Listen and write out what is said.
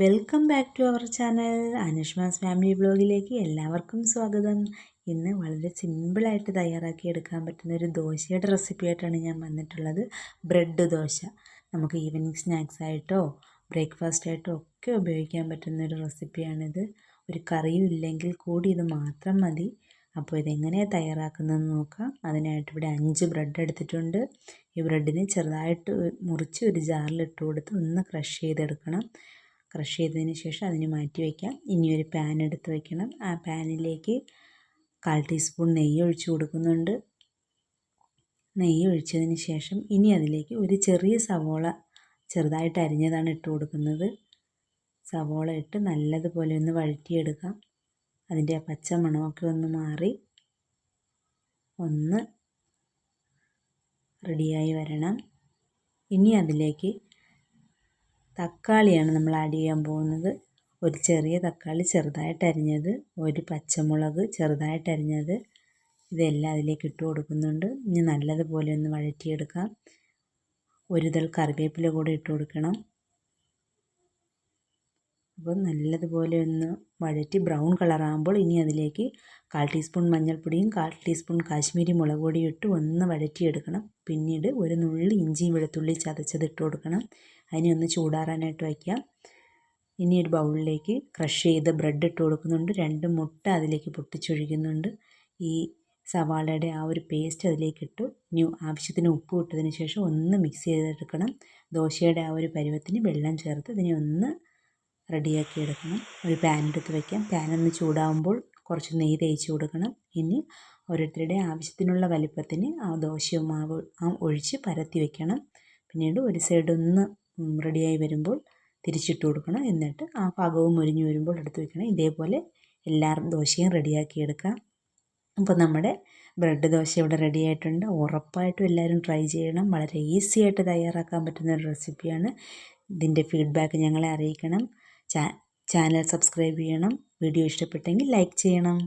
Welcome back to our channel Anushma's family വ്ലോഗിലേക്ക് എല്ലാവർക്കും സ്വാഗതം. ഇന്ന് വളരെ സിമ്പിളായിട്ട് തയ്യാറാക്കി എടുക്കാൻ പറ്റുന്ന ഒരു ദോശയുടെ റെസിപ്പി ആയിട്ടാണ് ഞാൻ വന്നിട്ടുള്ളത്. ബ്രെഡ് ദോശ നമുക്ക് ഈവനിങ് സ്നാക്സ് ആയിട്ടോ ബ്രേക്ക്ഫാസ്റ്റ് ആയിട്ടോ ഒക്കെ ഉപയോഗിക്കാൻ പറ്റുന്ന ഒരു റെസിപ്പിയാണിത്. ഒരു കറിയും ഇല്ലെങ്കിൽ കൂടി ഇത് മാത്രം മതി. അപ്പോൾ ഇതെങ്ങനെയാണ് തയ്യാറാക്കുന്നതെന്ന് നോക്കാം. അതിനായിട്ട് ഇവിടെ 5 ബ്രെഡ് എടുത്തിട്ടുണ്ട്. ഈ ബ്രെഡിനെ ചെറുതായിട്ട് മുറിച്ച് ഒരു ജാറിലിട്ട് കൊടുത്ത് ഒന്ന് ക്രഷ് ചെയ്തെടുക്കണം. ക്രഷ് ചെയ്തതിന് ശേഷം അതിന് മാറ്റി വയ്ക്കാം. ഇനി ഒരു പാൻ എടുത്ത് വയ്ക്കണം. ആ പാനിലേക്ക് 1/4 ടീസ്പൂൺ നെയ്യ് ഒഴിച്ച് കൊടുക്കുന്നുണ്ട്. നെയ്യ് ഒഴിച്ചതിന് ശേഷം ഇനി അതിലേക്ക് ഒരു ചെറിയ സവോള ചെറുതായിട്ട് അരിഞ്ഞതാണ് ഇട്ട് കൊടുക്കുന്നത്. സവോള ഇട്ട് നല്ലതുപോലെ ഒന്ന് വഴറ്റിയെടുക്കാം. അതിൻ്റെ ആ പച്ച മണമൊക്കെ ഒന്ന് മാറി ഒന്ന് റെഡിയായി വരണം. ഇനി അതിലേക്ക് തക്കാളിയാണ് നമ്മൾ ആഡ് ചെയ്യാൻ പോകുന്നത്. ഒരു ചെറിയ തക്കാളി ചെറുതായിട്ട് അരിഞ്ഞത്, ഒരു പച്ചമുളക് ചെറുതായിട്ട് അരിഞ്ഞത്, ഇതെല്ലാം അതിലേക്ക് ഇട്ട് കൊടുക്കുന്നുണ്ട്. ഇനി നല്ലതുപോലെ ഒന്ന് വഴറ്റിയെടുക്കാം. ഒരു ഇതൾ കറിവേപ്പില കൂടെ ഇട്ട് കൊടുക്കണം. അപ്പോൾ നല്ലതുപോലെ ഒന്ന് വഴറ്റി ബ്രൗൺ കളറാകുമ്പോൾ ഇനി അതിലേക്ക് 1/4 ടീസ്പൂൺ മഞ്ഞൾപ്പൊടിയും 1/4 ടീസ്പൂൺ കാശ്മീരി മുളക് പൊടിയും ഇട്ട് ഒന്ന് വഴറ്റിയെടുക്കണം. പിന്നീട് ഒരു നുള്ളി ഇഞ്ചി വെളുത്തുള്ളി ചതച്ചത് ഇട്ട് കൊടുക്കണം. അതിനെ ഒന്ന് ചൂടാറാനായിട്ട് വയ്ക്കാം. ഇനി ഒരു ബൗളിലേക്ക് ക്രഷ് ചെയ്ത ബ്രെഡ് ഇട്ട് കൊടുക്കുന്നുണ്ട്. 2 മുട്ട അതിലേക്ക് പൊട്ടിച്ചൊഴിക്കുന്നുണ്ട്. ഈ സവാളയുടെ ആ ഒരു പേസ്റ്റ് അതിലേക്ക് ഇട്ടു. ഇനി ആവശ്യത്തിന് ഉപ്പ് ഇട്ടതിന് ശേഷം ഒന്ന് മിക്സ് ചെയ്തെടുക്കണം. ദോശയുടെ ആ ഒരു പരുവത്തിന് വെള്ളം ചേർത്ത് ഇതിനെ ഒന്ന് റെഡിയാക്കി എടുക്കണം. ഒരു പാൻ എടുത്ത് വയ്ക്കാം. പാൻ ഒന്ന് ചൂടാകുമ്പോൾ കുറച്ച് നെയ്യ് തേച്ച് കൊടുക്കണം. ഇനി ഓരോരുത്തരുടെ ആവശ്യത്തിനുള്ള വലിപ്പത്തിന് ആ ദോശമാവ് ഒഴിച്ച് പരത്തി വയ്ക്കണം. പിന്നീട് ഒരു സൈഡ് ഒന്ന് റെഡിയായി വരുമ്പോൾ തിരിച്ചിട്ട് കൊടുക്കണം. എന്നിട്ട് ആ ഭാഗവും മുരിഞ്ഞ് വരുമ്പോൾ എടുത്ത് വയ്ക്കണം. ഇതേപോലെ എല്ലാ ദോശയും റെഡിയാക്കി എടുക്കാം. അപ്പോൾ നമ്മുടെ ബ്രെഡ് ദോശ ഇവിടെ റെഡി ആയിട്ടുണ്ട്. ഉറപ്പായിട്ടും എല്ലാവരും ട്രൈ ചെയ്യണം. വളരെ ഈസി ആയിട്ട് തയ്യാറാക്കാൻ പറ്റുന്ന ഒരു റെസിപ്പിയാണ്. ഇതിൻ്റെ ഫീഡ്ബാക്ക് ഞങ്ങളെ അറിയിക്കണം. ചാനൽ സബ്സ്ക്രൈബ് ചെയ്യണം. വീഡിയോ ഇഷ്ടപ്പെട്ടെങ്കിൽ ലൈക്ക് ചെയ്യണം.